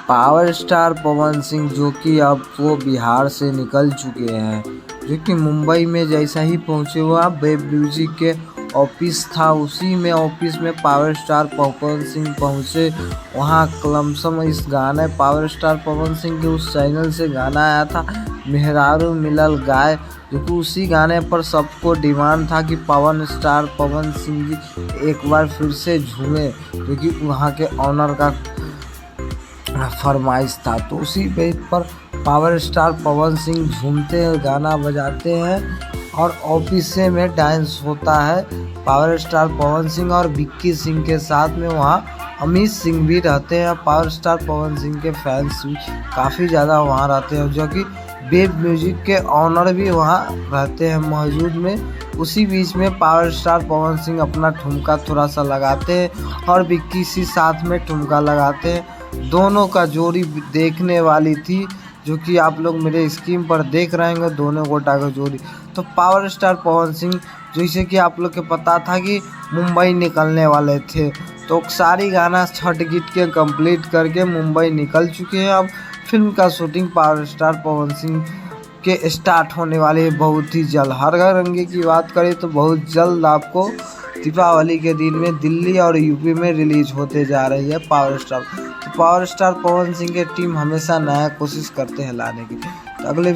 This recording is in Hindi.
पावर स्टार पवन सिंह जो कि अब वो बिहार से निकल चुके हैं, जो कि मुंबई में जैसा ही पहुंचे हुआ वेब म्यूजिक के ऑफिस था, उसी में ऑफिस में पावर स्टार पवन सिंह पहुंचे। वहां कलमसम इस गाने पावर स्टार पवन सिंह के उस चैनल से गाना आया था मेहरारू मिलल गाय, जो कि उसी गाने पर सबको डिमांड था कि पवन स्टार पवन सिंह जी एक बार फिर से झूमे, जो कि वहाँ के ऑनर का फरमाइश था। तो उसी बेस पर पावर स्टार पवन सिंह झूमते हैं, गाना बजाते हैं और ऑफिस में डांस होता है पावर स्टार पवन सिंह और विक्की सिंह के साथ में। वहाँ अमित सिंह भी रहते हैं, पावर स्टार पवन सिंह के फैंस भी काफ़ी ज़्यादा वहाँ रहते हैं, जो कि वेब म्यूजिक के ऑनर भी वहाँ रहते हैं मौजूद में। उसी बीच में पावर स्टार पवन सिंह अपना ठुमका थोड़ा सा लगाते हैं और विक्की सिंह साथ में ठुमका लगाते हैं। दोनों का जोड़ी देखने वाली थी, जो कि आप लोग मेरे स्क्रीन पर देख रहे हैं दोनों गोटा का जोड़ी। तो पावर स्टार पवन सिंह जैसे कि आप लोग के पता था कि मुंबई निकलने वाले थे, तो सारी गाना छठ गीत के कंप्लीट करके मुंबई निकल चुके हैं। अब फिल्म का shooting power star Pawan Singh के स्टार्ट होने वाले है बहुत ही जल्द। हर घर रंगे की बात करें तो बहुत जल्द आपको दीपावली के दिन में दिल्ली और यूपी में रिलीज होते जा रही है पावर स्टार। तो पावर स्टार पवन सिंह के टीम हमेशा नया कोशिश करते हैं लाने की। तो अगले